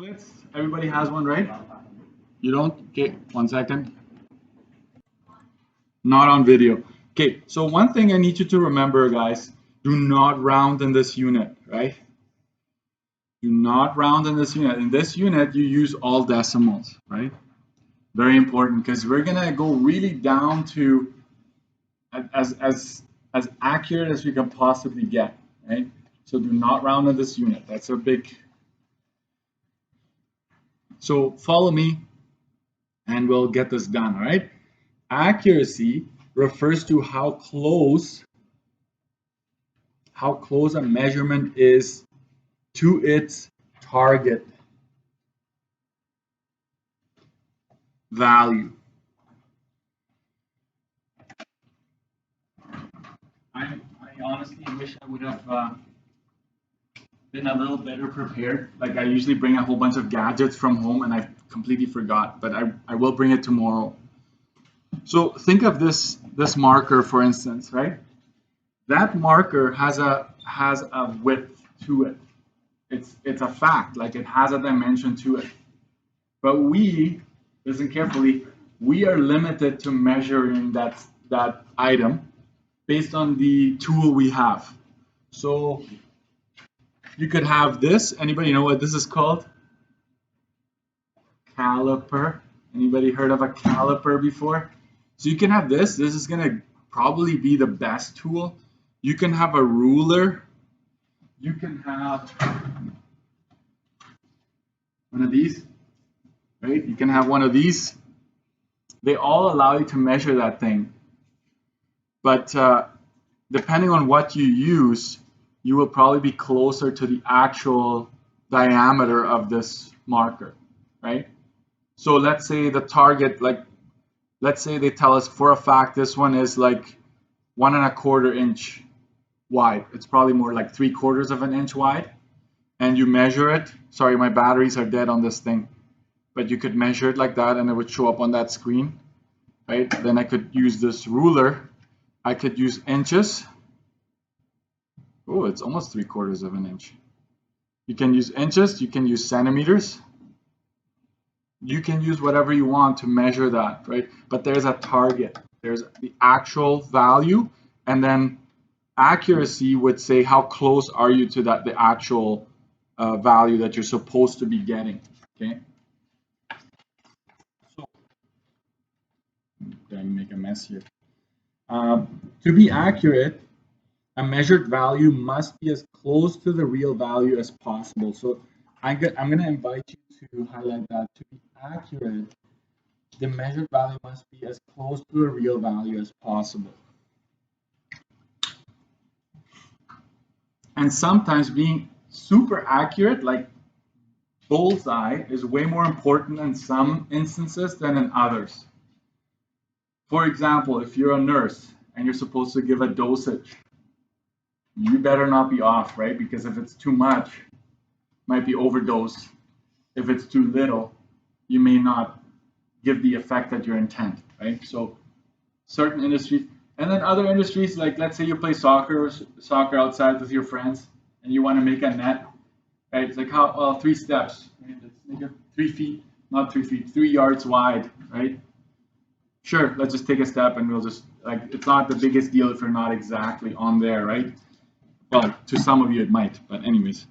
Splits. Everybody has one, right? You don't? Okay, 1 second. Not on video. Okay, so one thing I need you to remember, guys, do not round in this unit, right? Do not round in this unit. In this unit, you use all decimals, right? Very important because we're gonna go really down to as accurate as we can possibly get, right? So do not round in this unit. That's a big. So follow me, and we'll get this done. All right. Accuracy refers to how close a measurement is to its target value. I honestly wish I would have been a little better prepared. Like I usually bring a whole bunch of gadgets from home and I completely forgot, but I will bring it tomorrow. So think of this marker, for instance, right? That marker has a width to it. It's a fact, like it has a dimension to it. But we, listen carefully, we are limited to measuring that item based on the tool we have. So you could have this. Anybody know what this is called? Caliper. Anybody heard of a caliper before? So you can have this. This is going to probably be the best tool. You can have a ruler. You can have one of these, right? You can have one of these. They all allow you to measure that thing. But depending on what you use, you will probably be closer to the actual diameter of this marker, right? So let's say the target, like, let's say they tell us for a fact this one is like 1¼ inch wide. It's probably more like 3/4 of an inch wide. And you measure it. Sorry, my batteries are dead on this thing. But you could measure it like that and it would show up on that screen, right? Then I could use this ruler. I could use inches. Oh, it's almost 3/4 of an inch. You can use inches, you can use centimeters. You can use whatever you want to measure that, right? But there's a target. There's the actual value, and then accuracy would say how close are you to the actual value that you're supposed to be getting, okay? So, did I make a mess here? To be accurate, a measured value must be as close to the real value as possible. So I'm going to invite you to highlight that. To be accurate, the measured value must be as close to the real value as possible. And sometimes being super accurate, like bullseye, is way more important in some instances than in others. For example, if you're a nurse and you're supposed to give a dosage, you better not be off, right? Because if it's too much, it might be overdose. If it's too little, you may not give the effect that you intend, right? So certain industries, and then other industries, like let's say you play soccer outside with your friends and you want to make a net, right? It's like how, well, 3 steps, right? Let's make it 3 feet, not 3 feet, 3 yards wide, right? Sure, let's just take a step and we'll just, like, it's not the biggest deal if you're not exactly on there, right? Well, to some of you it might, but anyways.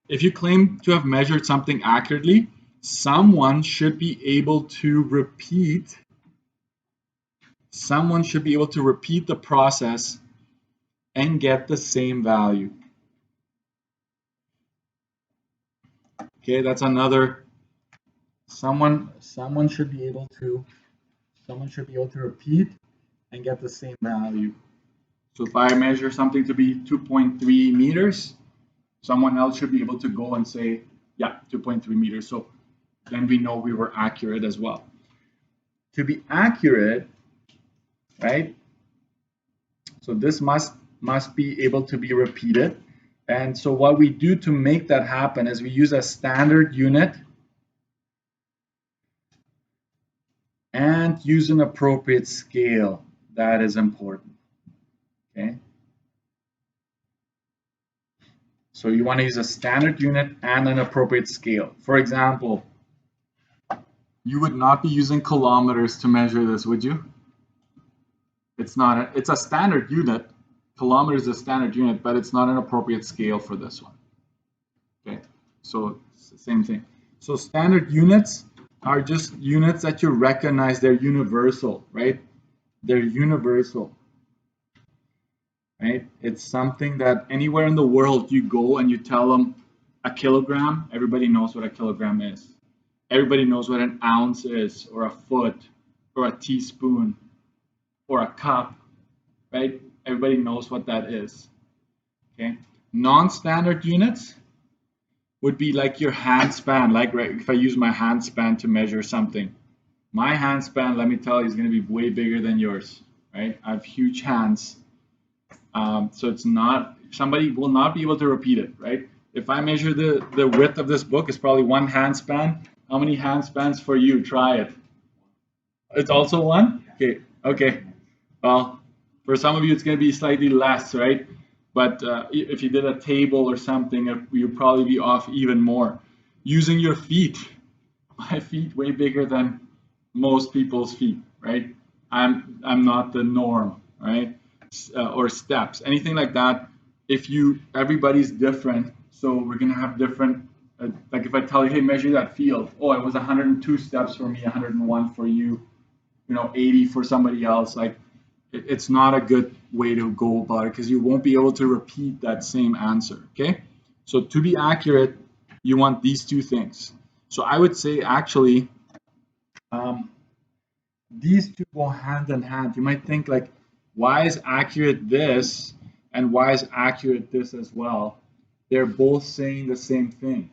If you claim to have measured something accurately, someone should be able to repeat the process and get the same value. Okay, that's another. Someone should be able to repeat and get the same value. So if I measure something to be 2.3 meters, someone else should be able to go and say, yeah, 2.3 meters. So then we know we were accurate as well. To be accurate, right? So this must be able to be repeated. And so what we do to make that happen is we use a standard unit and use an appropriate scale. That is important. Okay. So you want to use a standard unit and an appropriate scale. For example, you would not be using kilometers to measure this, would you? It's not. It's a standard unit. Kilometers is a standard unit, but it's not an appropriate scale for this one. Okay, so it's the same thing. So standard units are just units that you recognize. They're universal, right? They're universal, right? It's something that anywhere in the world you go and you tell them a kilogram, everybody knows what a kilogram is. Everybody knows what an ounce is, or a foot, or a teaspoon, or a cup, right? Everybody knows what that is. Okay. Non-standard units would be like your hand span. Like, right, if I use my hand span to measure something, my hand span, let me tell you, is going to be way bigger than yours, right? I have huge hands. So it's not, somebody will not be able to repeat it, right? If I measure the width of this book, it's probably one hand span. How many hand spans for you? Try it. It's also one? Okay, okay. Well, for some of you, it's going to be slightly less, right? But if you did a table or something, you'd probably be off even more. Using your feet, my feet way bigger than most people's feet, right? I'm not the norm, right? Or steps, anything like that. Everybody's different, so we're gonna have different. Like if I tell you, hey, measure that field. Oh, it was 102 steps for me, 101 for you, 80 for somebody else. Like it's not a good way to go about it because you won't be able to repeat that same answer. Okay, so to be accurate, you want these two things. So I would say actually, these two go hand in hand. You might think like, why is accurate this and why is accurate this as well? They're both saying the same thing.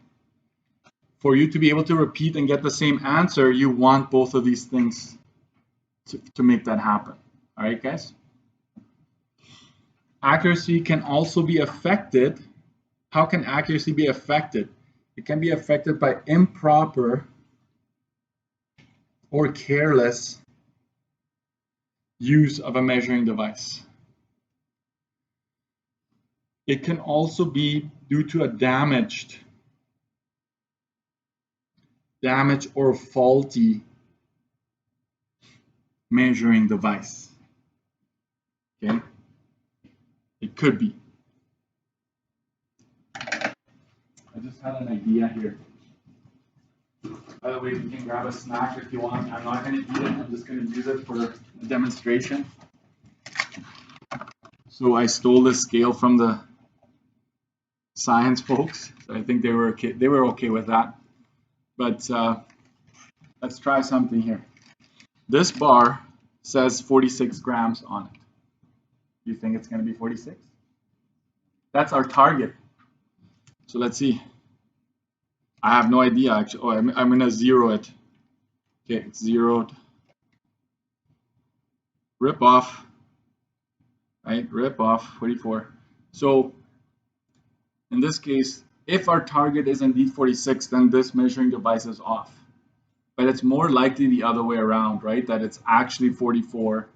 For you to be able to repeat and get the same answer, you want both of these things to make that happen. All right, guys? Accuracy can also be affected. How can accuracy be affected? It can be affected by improper or careless use of a measuring device. It can also be due to a damaged or faulty measuring device. Okay, it could be. I just had an idea here. By the way, you can grab a snack if you want. I'm not going to eat it. I'm just going to use it for a demonstration. So I stole this scale from the science folks. So I think they were okay. They were okay with that. But let's try something here. This bar says 46 grams on it. You think it's going to be 46? That's our target. So let's see. I have no idea actually. Oh, I'm going to zero it. Okay, it's zeroed. Rip off. Right, rip off 44. So in this case, if our target is indeed 46, then this measuring device is off. But it's more likely the other way around, right? That it's actually 44,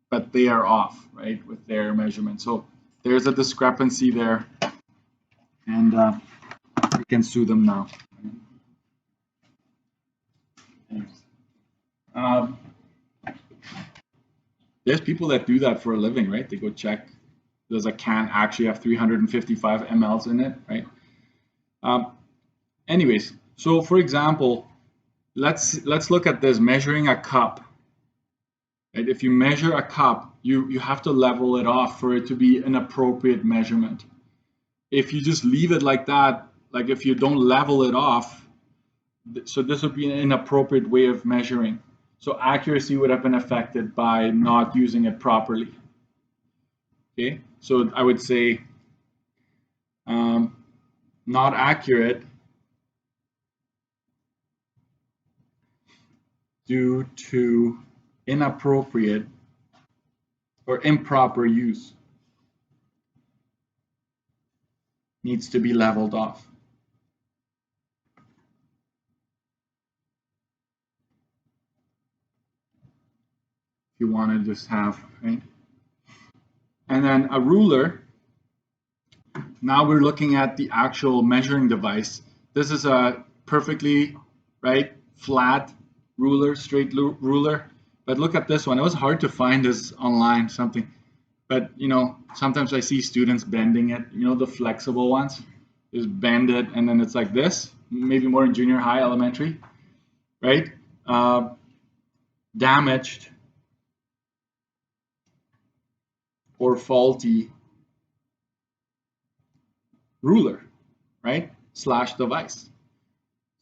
but they are off, right, with their measurement. So there's a discrepancy there, and we can sue them now. There's people that do that for a living, right? They go check, does a can actually have 355 mLs in it, right? Anyways, so for example, let's look at this, measuring a cup. Right? If you measure a cup, you have to level it off for it to be an appropriate measurement. If you just leave it like that, like if you don't level it off, so this would be an inappropriate way of measuring. So accuracy would have been affected by not using it properly. Okay, so I would say not accurate due to inappropriate or improper use. Needs to be leveled off. If you want to just have, right? And then a ruler Now we're looking at the actual measuring device. This is a perfectly, right, flat ruler, straight ruler. But look at this one. It was hard to find this online, something. But, you know, sometimes I see students bending it, you know, the flexible ones. Just bend it, and then it's like this, maybe more in junior high, elementary, right? Damaged or faulty ruler, right? Slash device.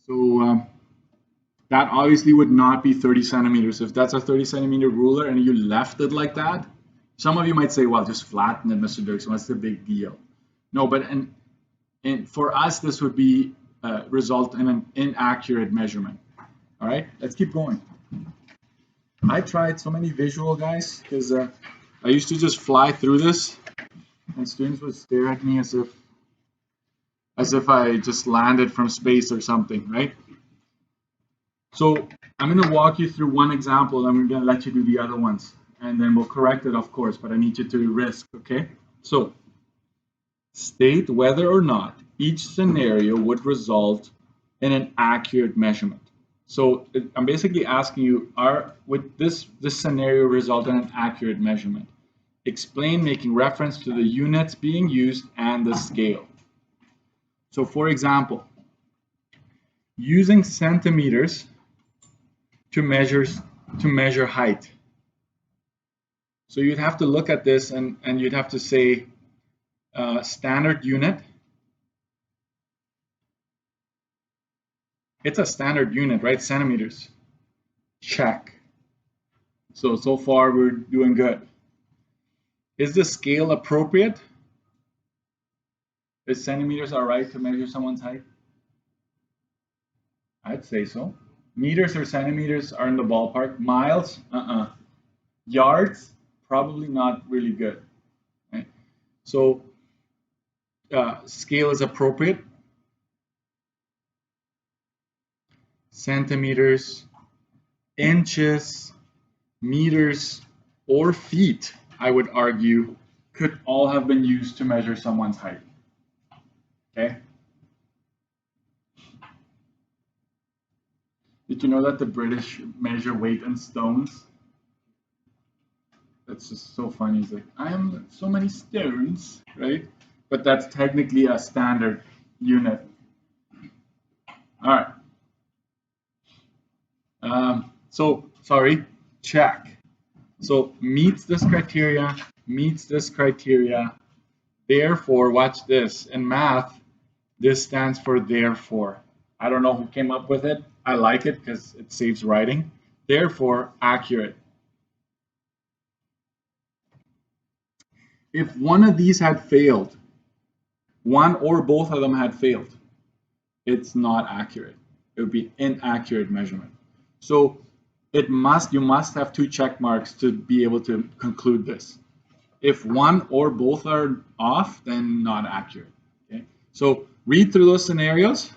So that obviously would not be 30 centimeters. If that's a 30 centimeter ruler and you left it like that, some of you might say, well, just flatten it, Mr. Dirksen, what's the big deal? No, but and for us, this would be result in an inaccurate measurement. All right, let's keep going. I tried so many visual guys because I used to just fly through this, and students would stare at me as if I just landed from space or something, right? So I'm going to walk you through one example, and I'm going to let you do the other ones, and then we'll correct it, of course, but I need you to risk, okay? So state whether or not each scenario would result in an accurate measurement. So I'm basically asking you, would this scenario result in an accurate measurement? Explain, making reference to the units being used and the scale. So for example, using centimeters to measure height. So you'd have to look at this and you'd have to say standard unit. It's a standard unit, right? Centimeters. Check. So far we're doing good. Is the scale appropriate? Is centimeters all right to measure someone's height? I'd say so. Meters or centimeters are in the ballpark. Miles? Yards? Probably not really good. Right? So scale is appropriate. Centimeters, inches, meters, or feet, I would argue, could all have been used to measure someone's height. Okay? Did you know that the British measure weight in stones? That's just so funny. It's like, I am so many stones, right? But that's technically a standard unit. All right. Sorry, check. So meets this criteria, Therefore, watch this. In math, this stands for therefore. I don't know who came up with it. I like it because it saves writing. Therefore, accurate. If one of these had failed, one or both of them had failed, it's not accurate. It would be inaccurate measurement. So you must have two check marks to be able to conclude this. If one or both are off, then not accurate. Okay? So read through those scenarios,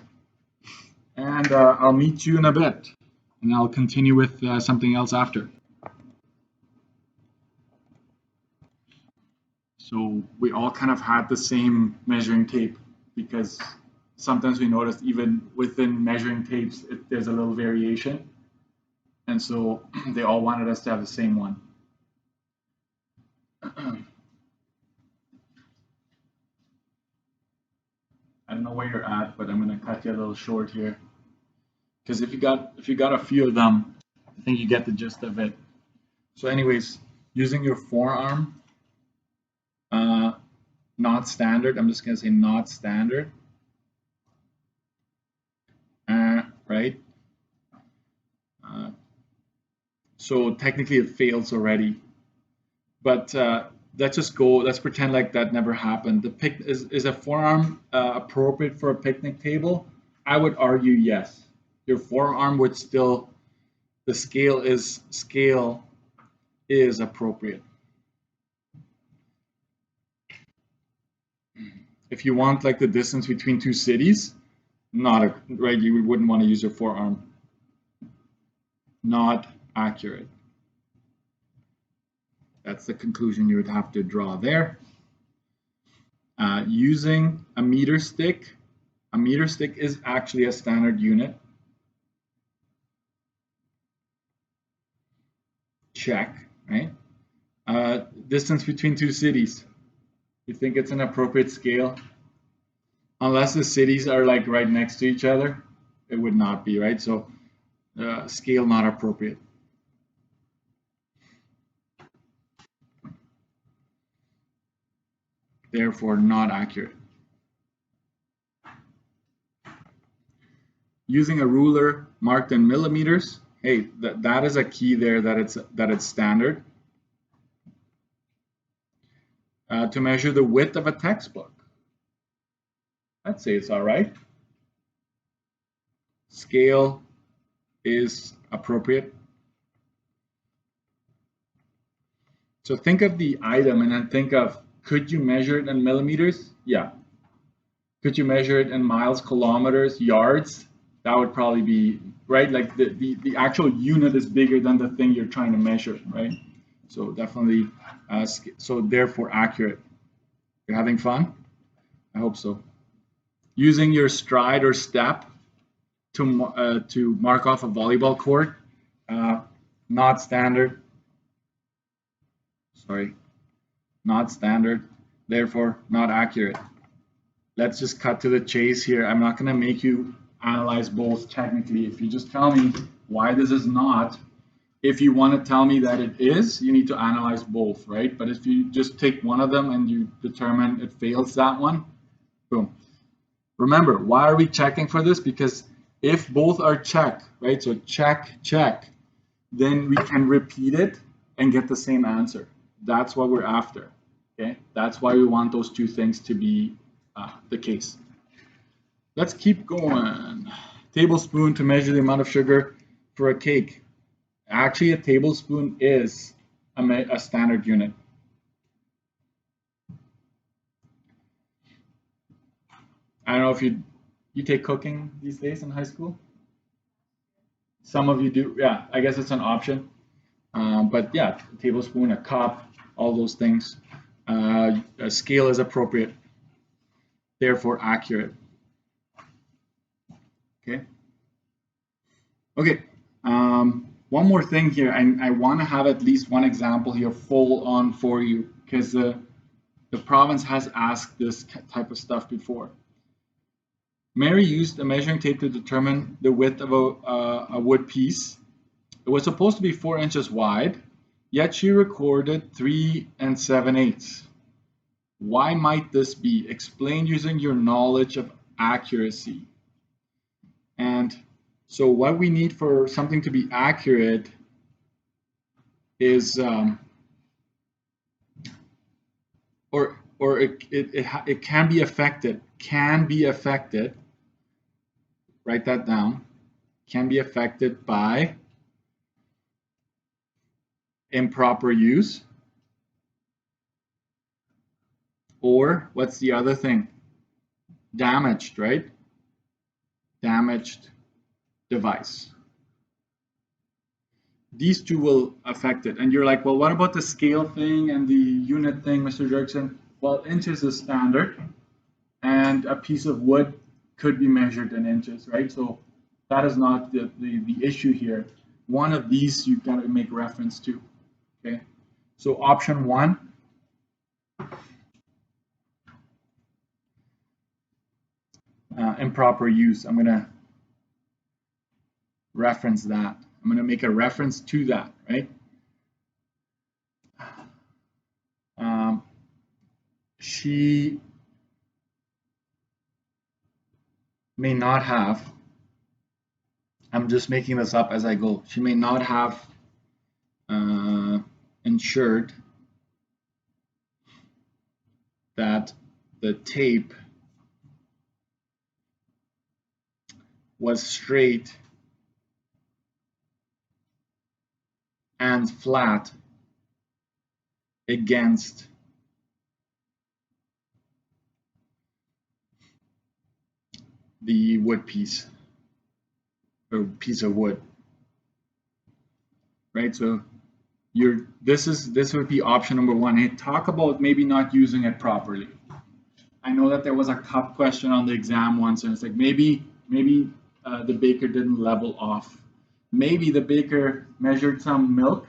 and I'll meet you in a bit, and I'll continue with something else after. So we all kind of had the same measuring tape because sometimes we noticed even within measuring tapes, there's a little variation. And so they all wanted us to have the same one. I don't know where you're at, but I'm going to cut you a little short here. Because if you got a few of them, I think you get the gist of it. So anyways, using your forearm, not standard. I'm just going to say not standard. Right? So technically it fails already. But let's pretend like that never happened. Is a forearm appropriate for a picnic table? I would argue yes. Your forearm would still, the scale is appropriate. If you want like the distance between two cities, right, you wouldn't want to use your forearm. Not accurate. That's the conclusion you would have to draw there. Using a meter stick. A meter stick is actually a standard unit. Check, right? Distance between two cities. You think it's an appropriate scale? Unless the cities are like right next to each other, it would not be, right? So scale not appropriate. Therefore not accurate. Using a ruler marked in millimeters, hey, that is a key there that it's standard. To measure the width of a textbook, I'd say it's all right. Scale is appropriate. So think of the item and then think of, could you measure it in millimeters? Yeah. Could you measure it in miles, kilometers, yards? That would probably be, right? Like the actual unit is bigger than the thing you're trying to measure, right? So definitely, so therefore accurate. You're having fun? I hope so. Using your stride or step to mark off a volleyball court, not standard. Sorry, not standard. Therefore, not accurate. Let's just cut to the chase here. I'm not going to make you analyze both technically. If you just tell me why this is not, if you want to tell me that it is, you need to analyze both, right? But if you just take one of them and you determine it fails that one, boom. Remember, why are we checking for this? Because if both are check, right? So check, check, then we can repeat it and get the same answer. That's what we're after, okay? That's why we want those two things to be the case. Let's keep going. Tablespoon to measure the amount of sugar for a cake. Actually, a tablespoon is a standard unit. I don't know if you take cooking these days in high school. Some of you do. Yeah, I guess it's an option. But yeah, a tablespoon, a cup, all those things. A scale is appropriate, therefore accurate. Okay. Okay. One more thing here. I want to have at least one example here full on for you because the province has asked this type of stuff before. Mary used a measuring tape to determine the width of a wood piece. It was supposed to be 4 inches wide, yet she recorded 3 7/8. Why might this be? Explain using your knowledge of accuracy. And so what we need for something to be accurate is, it can be affected. Can be affected. Write that down. Can be affected by improper use. Or what's the other thing? Damaged, right? Damaged device. These two will affect it. And you're like, well, what about the scale thing and the unit thing, Mr. Jerkson? Well, inches is standard, and a piece of wood could be measured in inches, right? So that is not the issue here. One of these you've got to make reference to, okay? So option one, improper use. I'm going to reference that. I'm going to make a reference to that, right? She may not have, I'm just making this up as I go, she may not have ensured that the tape was straight and flat against the wood piece or piece of wood, right? So this would be option number one. Hey, talk about maybe not using it properly. I know that there was a cup question on the exam once, and it's like maybe the baker didn't level off. Maybe the baker measured some milk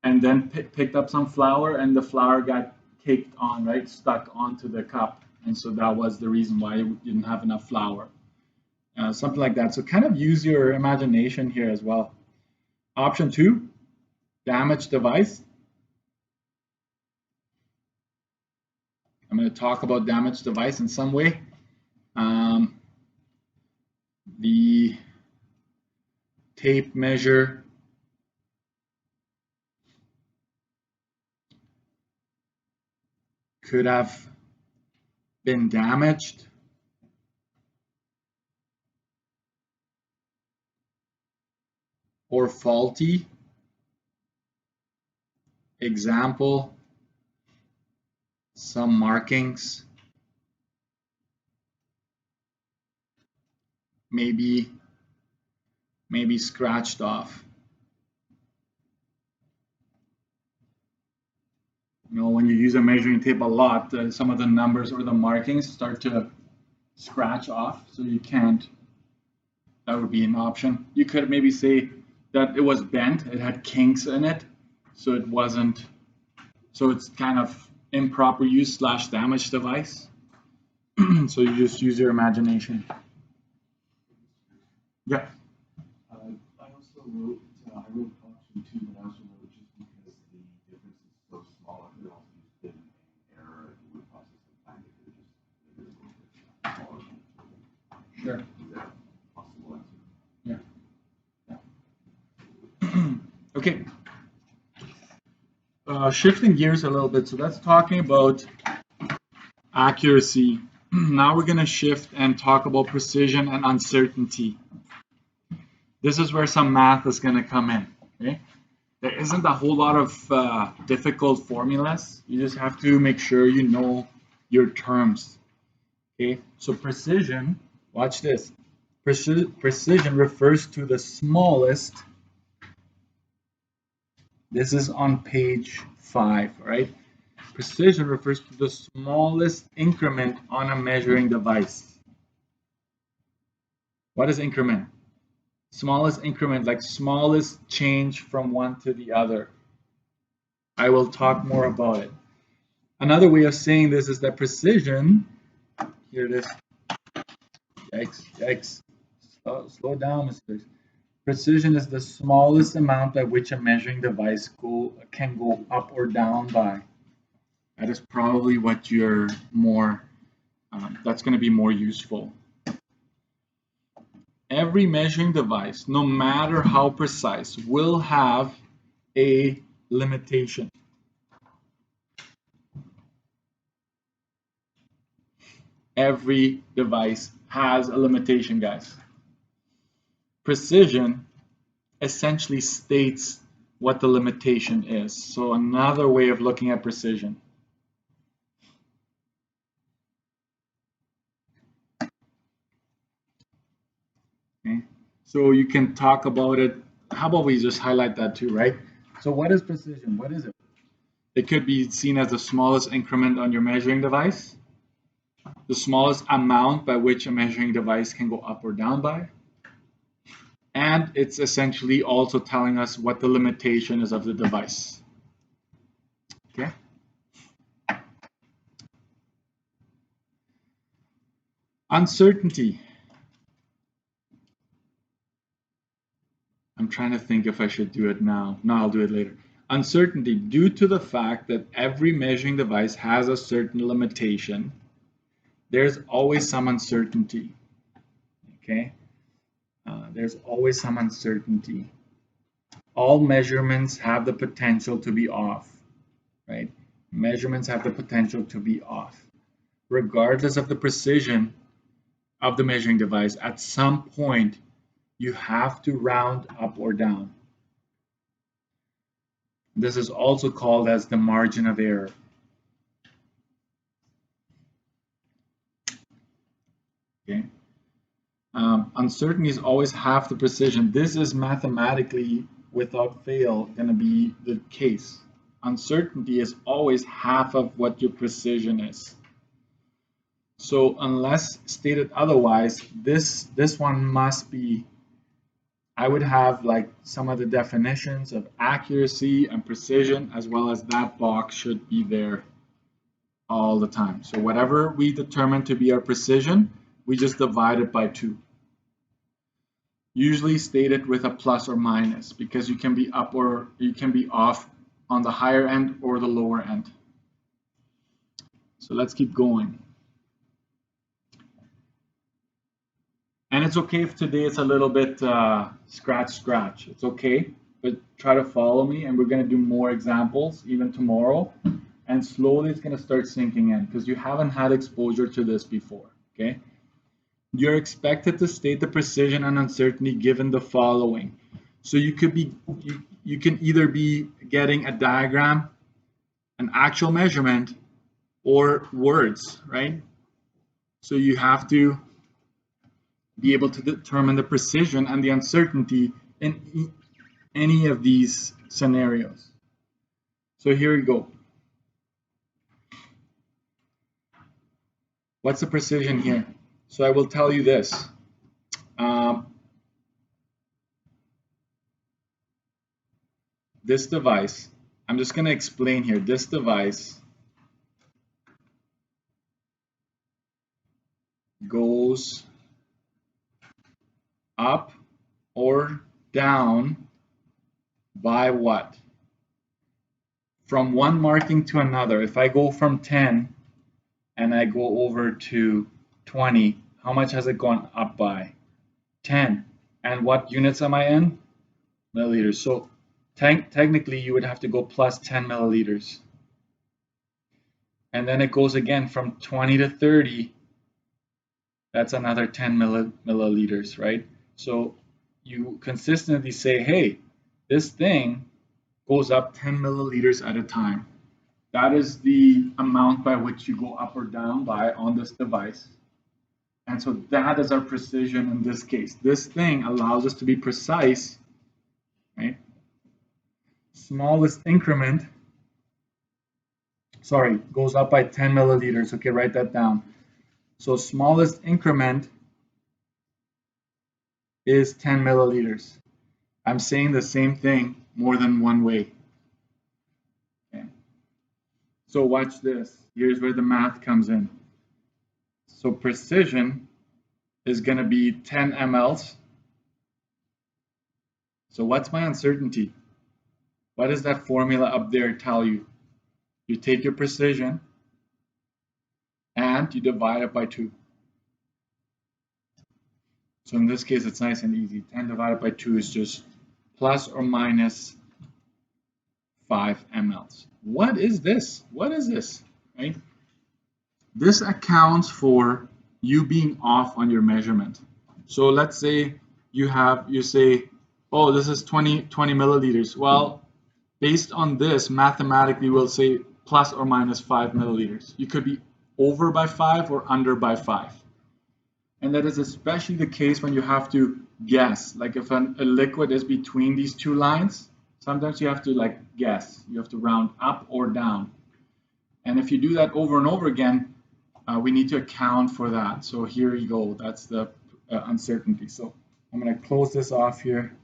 and then picked up some flour, and the flour got caked on, right, stuck onto the cup, and so that was the reason why you didn't have enough flour. Something like that. So kind of use your imagination here as well. Option 2, damaged device. I'm going to talk about damaged device in some way. The tape measure could have been damaged or faulty. Example, some markings, maybe scratched off. You know, when you use a measuring tape a lot, some of the numbers or the markings start to scratch off, so you can't. That would be an option. You could maybe say that it was bent, it had kinks in it, so it wasn't, so it's kind of improper use / damaged device. So you just use your imagination. Yeah. I also wrote, I wrote option 2, but I also wrote just because the difference is so small, I could also use bit and error if you would process the time, it could just smaller. Sure. Is that a possible answer? Yeah. Okay. Shifting gears a little bit, so that's talking about accuracy. Now we're going to shift and talk about precision and uncertainty. This is where some math is going to come in. Okay? There isn't a whole lot of difficult formulas. You just have to make sure you know your terms. Okay? So precision, watch this. Precision refers to the smallest. This is on page 5, right? Precision refers to the smallest increment on a measuring device. What is increment? Smallest increment, like smallest change from one to the other. I will talk more about it. Another way of saying this is that precision, here it is. Yikes. Slow down, Mr. Precision is the smallest amount by which a measuring device can go up or down by. That is probably what you're more, that's going to be more useful. Every measuring device, no matter how precise, will have a limitation. Every device has a limitation, guys. Precision essentially states what the limitation is. So another way of looking at precision. Okay. So you can talk about it. How about we just highlight that too, right? So what is precision? What is it? It could be seen as the smallest increment on your measuring device, the smallest amount by which a measuring device can go up or down by, and it's essentially also telling us what the limitation is of the device. Okay. Uncertainty. I'm trying to think if I should do it now. No, I'll do it later. Uncertainty, due to the fact that every measuring device has a certain limitation, there's always some uncertainty. Okay? There's always some uncertainty. All measurements have the potential to be off, right? Measurements have the potential to be off. Regardless of the precision of the measuring device, at some point, you have to round up or down. This is also called as the margin of error. Okay. Uncertainty is always half the precision. This is mathematically, without fail, going to be the case. Uncertainty is always half of what your precision is. So unless stated otherwise, this one must be, I would have like some of the definitions of accuracy and precision, as well as that box should be there all the time. So whatever we determine to be our precision, we just divide it by 2. Usually stated with a plus or minus, because you can be up or you can be off on the higher end or the lower end. So let's keep going. And it's okay if today it's a little bit scratch. It's okay, but try to follow me, and we're going to do more examples even tomorrow. And slowly it's going to start sinking in because you haven't had exposure to this before, okay? You're expected to state the precision and uncertainty given the following. So you could be, you can either be getting a diagram, an actual measurement, or words, right? So you have to be able to determine the precision and the uncertainty in any of these scenarios. So here we go. What's the precision here? So I will tell you this. This device, I'm just going to explain here. This device goes up or down by what? From one marking to another. If I go from 10 and I go over to 20, how much has it gone up by? 10. And what units am I in? Milliliters. So technically you would have to go plus 10 milliliters. And then it goes again from 20 to 30. That's another 10 milliliters, right? So you consistently say, hey, this thing goes up 10 milliliters at a time. That is the amount by which you go up or down by on this device. And so that is our precision in this case. This thing allows us to be precise, right? Smallest increment, sorry, goes up by 10 milliliters. Okay, write that down. So smallest increment is 10 milliliters. I'm saying the same thing more than one way. Okay. So watch this. Here's where the math comes in. So precision is going to be 10 mLs. So what's my uncertainty? What does that formula up there tell you? You take your precision and you divide it by 2. So in this case, it's nice and easy. 10 divided by 2 is just plus or minus 5 mLs. What is this? What is this? Right? This accounts for you being off on your measurement. So let's say you say, oh, this is 20 milliliters. Well, based on this, mathematically, we'll say plus or minus 5 milliliters. You could be over by 5 or under by 5. And that is especially the case when you have to guess. Like if a liquid is between these two lines, sometimes you have to like guess. You have to round up or down. And if you do that over and over again, we need to account for that. So here you go. That's the uncertainty. So I'm going to close this off here.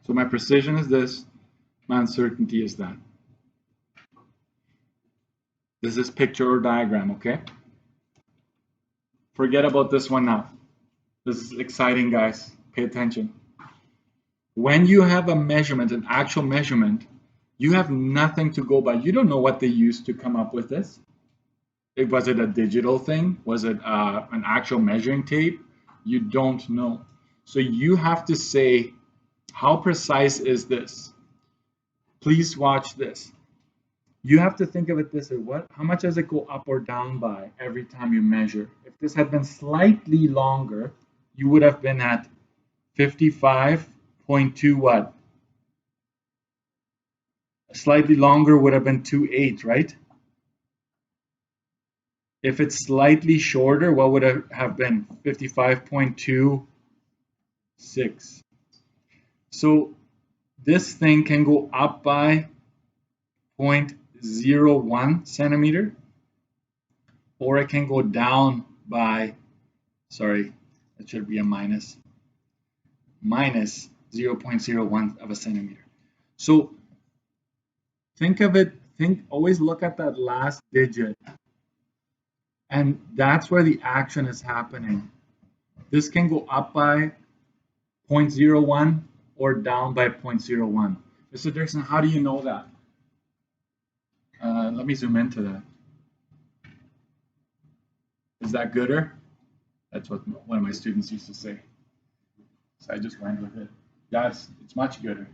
So my precision is this. My uncertainty is that. This is picture or diagram, okay? Forget about this one now. This is exciting, guys. Pay attention. When you have a measurement, an actual measurement, you have nothing to go by. You don't know what they used to come up with this. Was it a digital thing? Was it an actual measuring tape? You don't know. So you have to say, how precise is this? Please watch this. You have to think of it this way. How much does it go up or down by every time you measure? If this had been slightly longer, you would have been at 55.2 what? Slightly longer would have been 2.8, right? If it's slightly shorter, what would it have been? 55.26. So this thing can go up by 0.01 centimeter or it can go down by, sorry, it should be a minus 0.01 of a centimeter. So think of it, always look at that last digit, and that's where the action is happening. This can go up by 0.01 or down by 0.01. Mr. Dixon, how do you know that? Let me zoom into that. Is that gooder? That's what one of my students used to say. So I just went with it. Yeah, it's much gooder.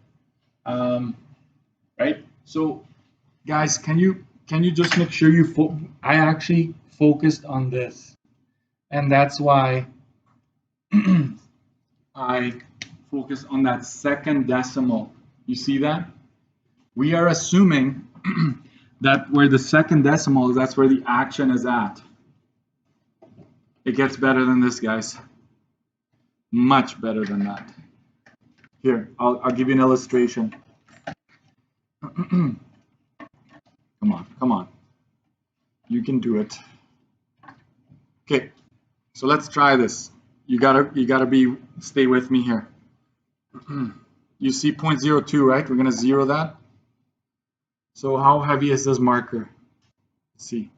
Right? So, guys, can you just make sure I actually focused on this, and that's why I focus on that second decimal. You see that? We are assuming that where the second decimal is, that's where the action is at. It gets better than this, guys. Much better than that. Here, I'll give you an illustration. Come on. You can do it. Okay, so let's try this. You gotta stay with me here. You see 0.02, right? We're gonna zero that. So how heavy is this marker? Let's see.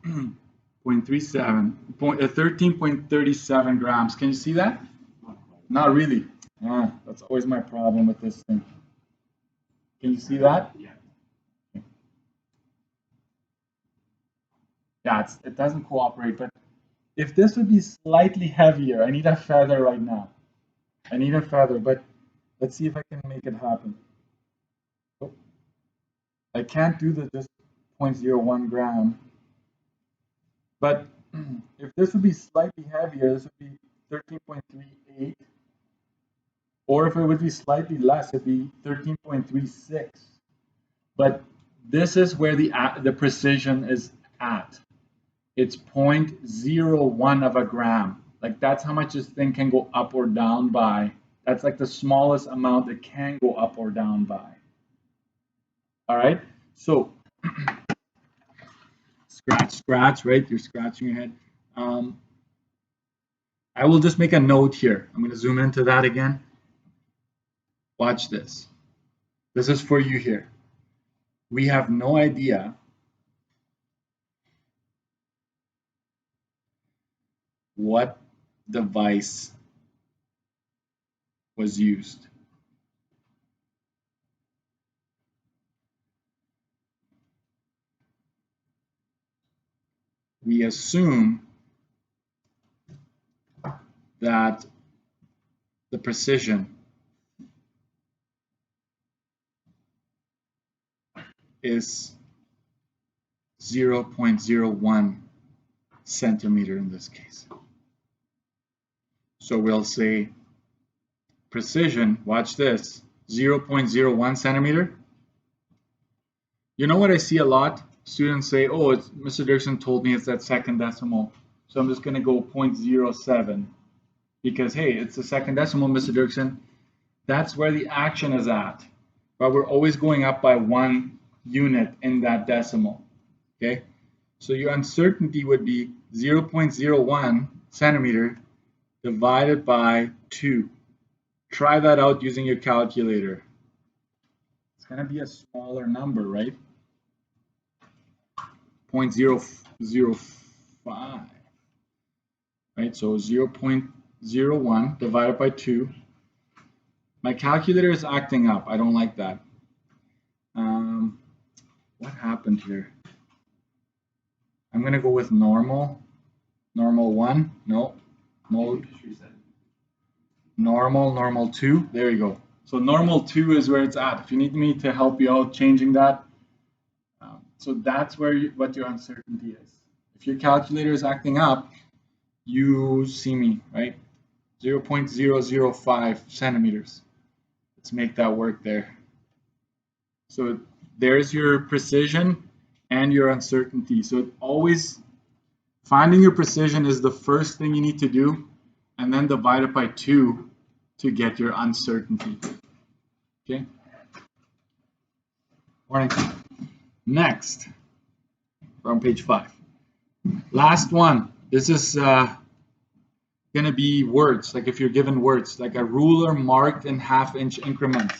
13.37 grams. Can you see that? Not really. That's always my problem with this thing. Can you see that? Yeah. Yeah, it doesn't cooperate, but if this would be slightly heavier, I need a feather right now. I need a feather, but let's see if I can make it happen. Oh, I can't do the just 0.01 gram, but if this would be slightly heavier, this would be 13.38, or if it would be slightly less, it'd be 13.36. But this is where the precision is at. It's 0.01 of a gram. Like that's how much this thing can go up or down by. That's like the smallest amount it can go up or down by. All right, so scratch, right? You're scratching your head. I will just make a note here. I'm going to zoom into that again. Watch this. This is for you here. We have no idea what device was used. We assume that the precision is 0.01 centimeter in this case. So we'll say precision, watch this, 0.01 centimeter. You know what I see a lot? Students say, oh, Mr. Dirksen told me it's that second decimal, so I'm just going to go 0.07 because, hey, it's the second decimal, Mr. Dirksen. That's where the action is at, but we're always going up by 1 unit in that decimal, okay? So your uncertainty would be 0.01 centimeter divided by 2. Try that out using your calculator. It's going to be a smaller number, right? 0.005, right? So 0.01 divided by 2. My calculator is acting up. I don't like that. What happened here? I'm going to go with normal. Normal 1. No. Mode. Normal 2. There you go. So normal 2 is where it's at. If you need me to help you out changing that, so that's where what your uncertainty is. If your calculator is acting up, you see me, right? 0.005 centimeters. Let's make that work there. So there's your precision and your uncertainty. So always finding your precision is the first thing you need to do, and then divide it by 2 to get your uncertainty. Okay? Morning. Next, We're on page 5. Last one. This is going to be words, like if you're given words, like a ruler marked in half-inch increments.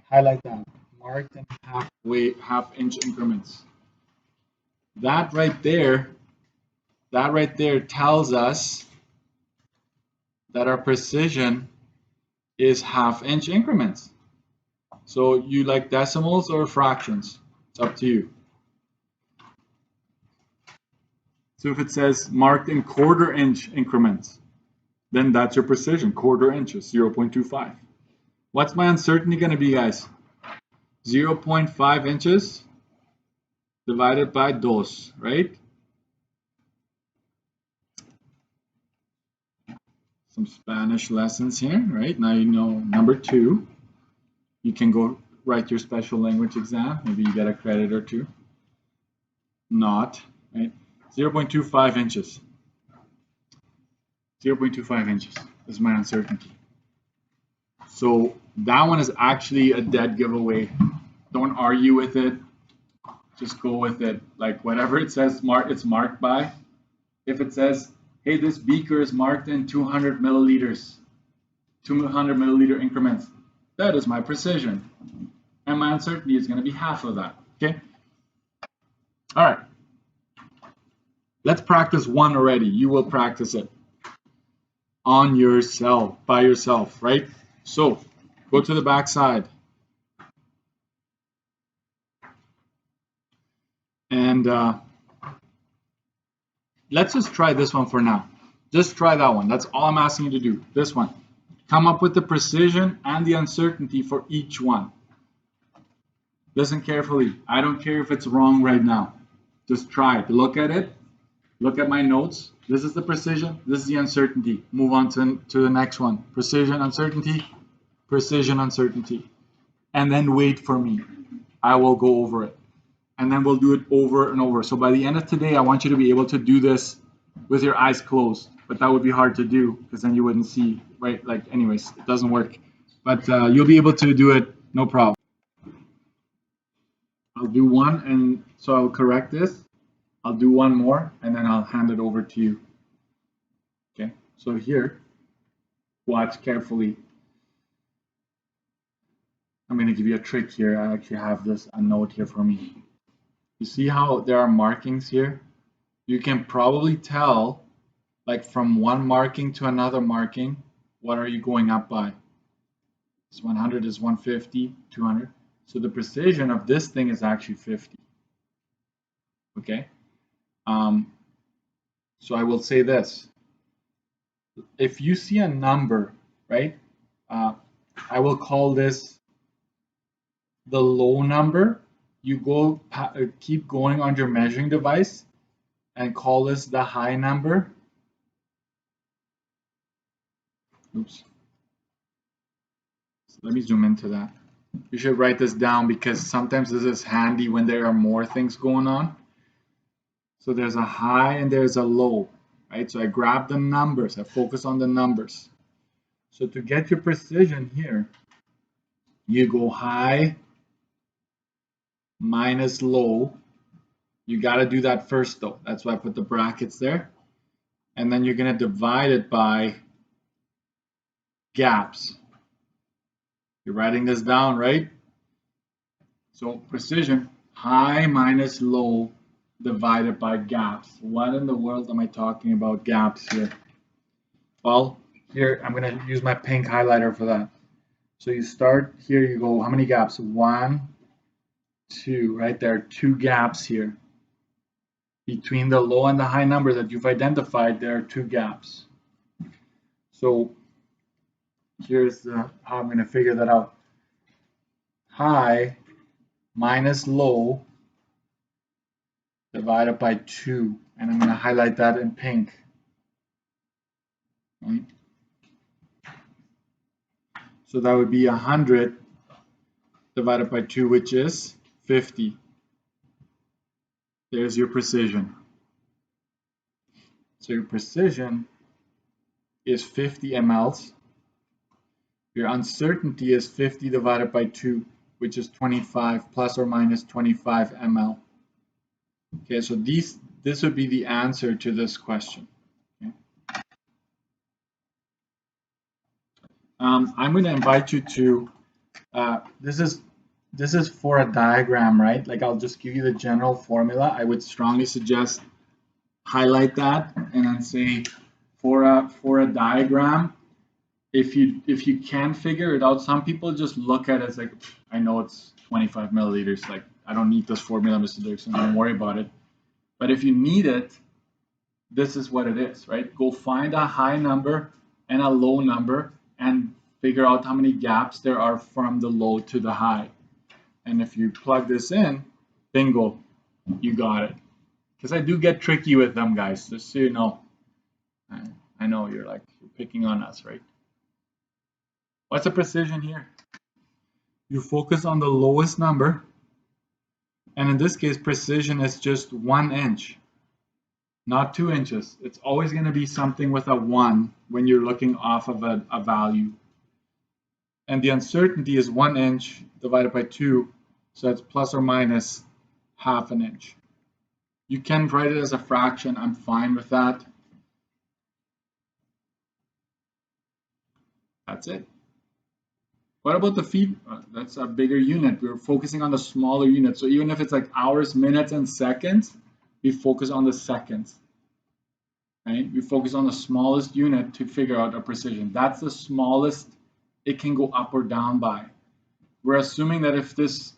Highlight that. Marked in half-inch increments. That right there tells us that our precision is half-inch increments. So you like decimals or fractions? It's up to you. So if it says marked in quarter-inch increments, then that's your precision, quarter inches, 0.25. What's my uncertainty going to be, guys? 0.5 inches divided by 2, right? Some Spanish lessons here, right? Now you know number 2. You can go write your special language exam. Maybe you get a credit or 2. Not, right? 0.25 inches. 0.25 inches is my uncertainty. So that one is actually a dead giveaway. Don't argue with it. Just go with it. Like whatever it says, it's marked by. If it says, hey, this beaker is marked in 200 milliliters, 200 milliliter increments, that is my precision. And my uncertainty is going to be half of that. Okay? All right. Let's practice one already. You will practice it on yourself, by yourself, right? So go to the back side. And let's just try this one for now. Just try that one. That's all I'm asking you to do. This one. Come up with the precision and the uncertainty for each one. Listen carefully. I don't care if it's wrong right now. Just try it. Look at it. Look at my notes. This is the precision. This is the uncertainty. Move on to the next one. Precision, uncertainty. Precision, uncertainty. And then wait for me. I will go over it. And then we'll do it over and over. So by the end of today, I want you to be able to do this with your eyes closed. But that would be hard to do because then you wouldn't see, right? Like, anyways, it doesn't work. But you'll be able to do it, no problem. I'll do one, and so I'll correct this. I'll do one more, and then I'll hand it over to you. Okay, so here, watch carefully. I'm going to give you a trick here. I actually have a note here for me. You see how there are markings here? You can probably tell, like from one marking to another marking, what are you going up by? This 100 is 150, 200. So the precision of this thing is actually 50. Okay? So I will say this. If you see a number, right? I will call this the low number. You keep going on your measuring device and call this the high number. Oops. So let me zoom into that. You should write this down because sometimes this is handy when there are more things going on. So there's a high and there's a low, right? So I grab the numbers, I focus on the numbers. So to get your precision here, you go high minus low. You got to do that first though. That's why I put the brackets there. And then you're going to divide it by gaps. You're writing this down, right? So precision, high minus low divided by gaps. What in the world am I talking about gaps here? Well, here I'm going to use my pink highlighter for that. So you start here, you go, how many gaps? 1, 2, right? There are 2 gaps here. Between the low and the high number that you've identified, there are 2 gaps. So here's how I'm going to figure that out. High minus low divided by 2. And I'm going to highlight that in pink. Right? So that would be 100 divided by 2, which is 50. There's your precision. So your precision is 50 mLs. Your uncertainty is 50 divided by 2, which is 25 plus or minus 25 ml. Okay, so this would be the answer to this question. Okay. I'm going to invite you to this is for a diagram, right? Like I'll just give you the general formula. I would strongly suggest highlight that and then say for a diagram, if you can figure it out, some people just look at it as like, I know it's 25 milliliters, like I don't need this formula, Mr. Dixon, don't worry about it. But if you need it, this is what it is, right? Go find a high number and a low number and figure out how many gaps there are from the low to the high. And if you plug this in, bingo, you got it. Because I do get tricky with them, guys, just so you know. I know you're picking on us, right? What's the precision here? You focus on the lowest number, and in this case, precision is just 1 inch, not 2 inches. It's always going to be something with a 1 when you're looking off of a value. And the uncertainty is 1 inch divided by 2, so that's plus or minus half an inch. You can write it as a fraction. I'm fine with that. That's it. What about the feet? That's a bigger unit. We're focusing on the smaller unit. So even if it's like hours, minutes, and seconds, we focus on the seconds. Right? We focus on the smallest unit to figure out our precision. That's the smallest it can go up or down by. We're assuming that if this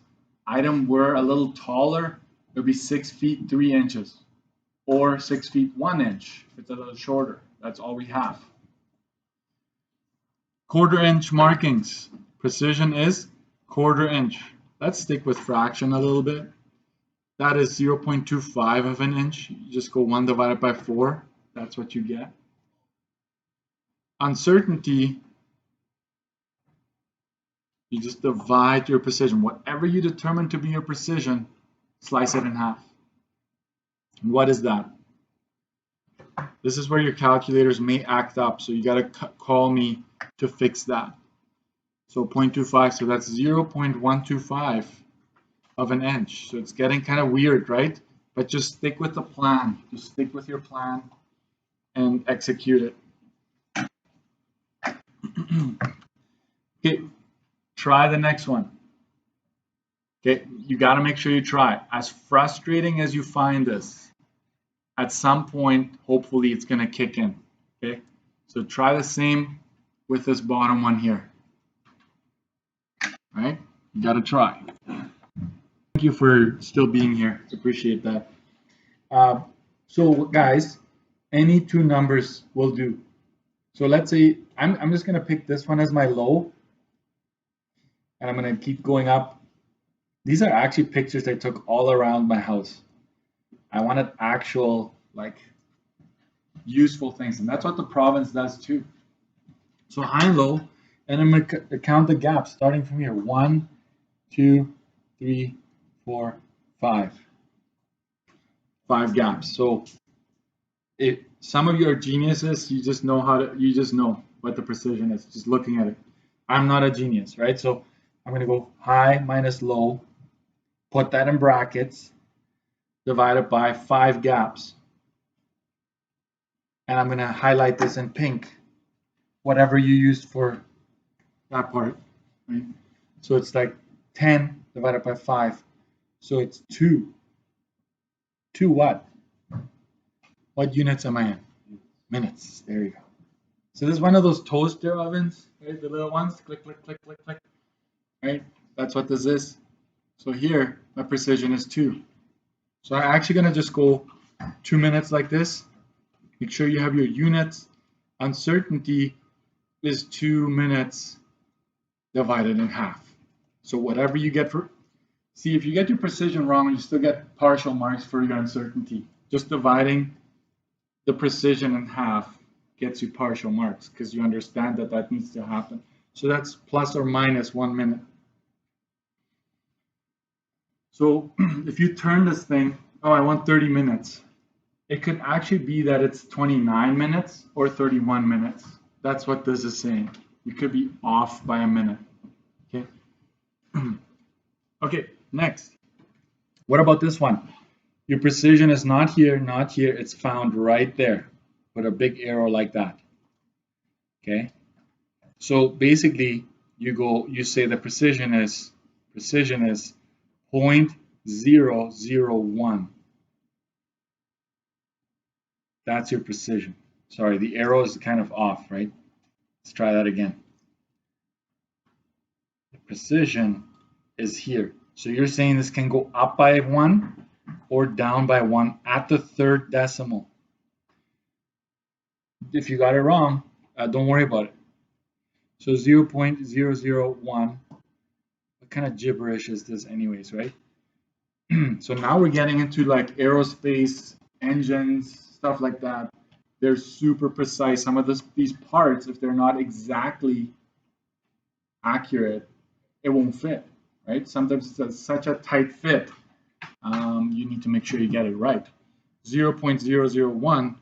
item were a little taller, it would be 6 feet 3 inches, or 6 feet 1 inch. If it's a little shorter, that's all we have. 1/4 inch markings. Precision is 1/4 inch. Let's stick with fraction a little bit. That is 0.25 of an inch. You just go 1 divided by 4. That's what you get. Uncertainty, you just divide your precision. Whatever you determine to be your precision, slice it in half. What is that? This is where your calculators may act up, so you got to call me to fix that. So 0.25, so that's 0.125 of an inch. So it's getting kind of weird, right? But just stick with the plan. Just stick with your plan and execute it. Okay, try the next one. Okay, you got to make sure you try. As frustrating as you find this, at some point, hopefully it's going to kick in. Okay, so try the same with this bottom one here. All right, you got to try. Thank you for still being here. Appreciate that. So guys, any two numbers will do. So let's say I'm just going to pick this one as my low, and I'm going to keep going up. These are actually pictures I took all around my house. I wanted actual, like, useful things, and that's what the province does too. So high and low, and I'm going to count the gaps starting from here. 1, 2, 3, 4, 5. 5 gaps. So if some of you are geniuses, you just know what the precision is, just looking at it. I'm not a genius, right? So I'm going to go high minus low, put that in brackets, divided by 5 gaps. And I'm going to highlight this in pink, whatever you used for that part, right? So it's like 10 divided by 5. So it's 2. 2 what? What units am I in? Minutes. There you go. So this is one of those toaster ovens, right? The little ones. Click, click, click, click, click. Right? That's what this is. So here, my precision is 2. So I'm actually going to just go 2 minutes like this. Make sure you have your units. Uncertainty is 2 minutes divided in half. So whatever you get for, see, if you get your precision wrong, you still get partial marks for your uncertainty. Just dividing the precision in half gets you partial marks because you understand that that needs to happen. So that's plus or minus 1 minute. So if you turn this thing, oh, I want 30 minutes. It could actually be that it's 29 minutes or 31 minutes. That's what this is saying. You could be off by a minute. Okay. Okay, next. What about this one? Your precision is not here, not here. It's found right there. Put a big arrow like that. Okay. So basically, you say the precision is 0.001. That's your precision. Sorry, the arrow is kind of off, right? Let's try that again. The precision is here. So you're saying this can go up by 1 or down by 1 at the third decimal. If you got it wrong, don't worry about it. So 0.001, what kind of gibberish is this anyways, right? So now we're getting into like aerospace, engines, stuff like that. They're super precise. Some of these parts, if they're not exactly accurate, it won't fit, right? Sometimes it's such a tight fit, you need to make sure you get it right. 0.001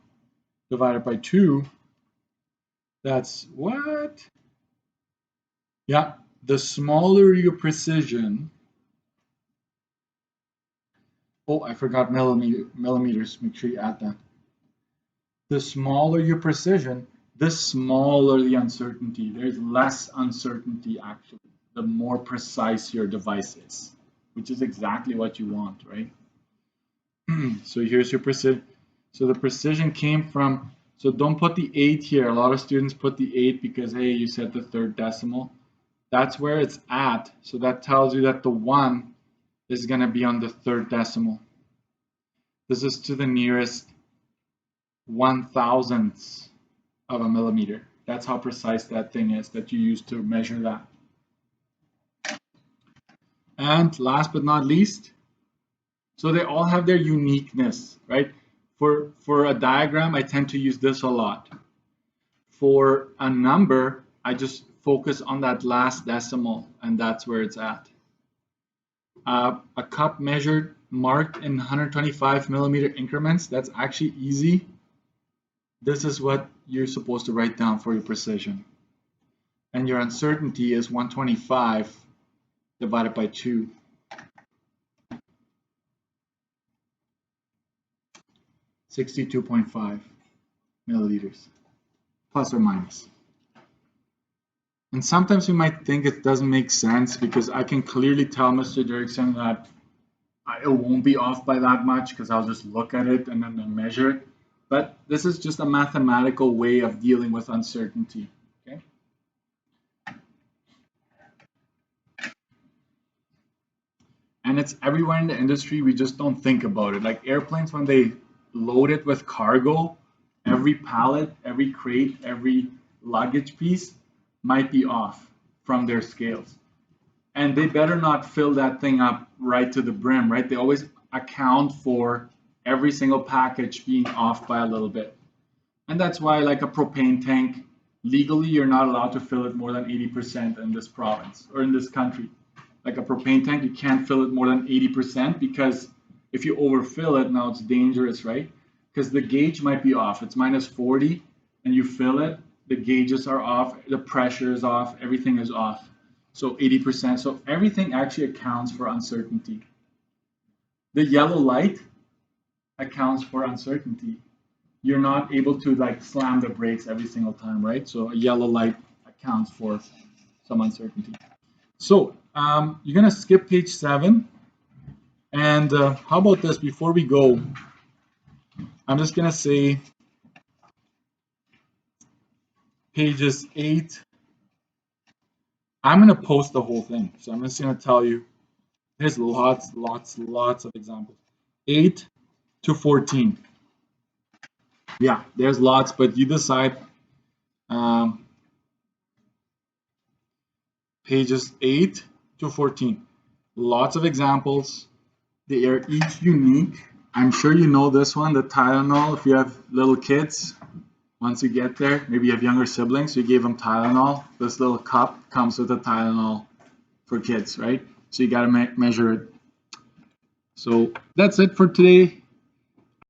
divided by 2, that's what? Yeah, the smaller your precision, oh, I forgot millimeters, make sure you add that. The smaller your precision, the smaller the uncertainty. There's less uncertainty actually, the more precise your device is, which is exactly what you want, right? So here's your precision. So the precision came from, so don't put the 8 here. A lot of students put the 8 because, hey, you said the third decimal. That's where it's at. So that tells you that the 1 is going to be on the third decimal. This is to the nearest 1,000th of a millimeter. That's how precise that thing is that you use to measure that. And last but not least, so they all have their uniqueness, right? For a diagram, I tend to use this a lot. For a number, I just focus on that last decimal, and that's where it's at. A cup measured, marked in 125 millimeter increments, that's actually easy. This is what you're supposed to write down for your precision. And your uncertainty is 125 divided by 2. 62.5 milliliters, plus or minus. And sometimes you might think it doesn't make sense because I can clearly tell Mr. Dirksen that it won't be off by that much because I'll just look at it and then measure it. But this is just a mathematical way of dealing with uncertainty. Okay. And it's everywhere in the industry, we just don't think about it. Like airplanes, when they load it with cargo, every pallet, every crate, every luggage piece might be off from their scales. And they better not fill that thing up right to the brim, right? They always account for every single package being off by a little bit. And that's why, like a propane tank, legally you're not allowed to fill it more than 80% in this province or in this country. Like a propane tank, you can't fill it more than 80% because if you overfill it, now it's dangerous, right? Because the gauge might be off. It's minus 40 and you fill it, the gauges are off, the pressure is off, everything is off. So 80%. So everything actually accounts for uncertainty. The yellow light accounts for uncertainty. You're not able to like slam the brakes every single time, right? So a yellow light accounts for some uncertainty. So you're going to skip page 7. And how about this? Before we go, I'm just going to say pages 8. I'm going to post the whole thing. So I'm just going to tell you, there's lots of examples. 8 to 14. Yeah, there's lots, but you decide. Pages 8 to 14. Lots of examples. They are each unique. I'm sure you know this one, the Tylenol. If you have little kids, once you get there, maybe you have younger siblings, you gave them Tylenol. This little cup comes with a Tylenol for kids, right? So you got to measure it. So that's it for today.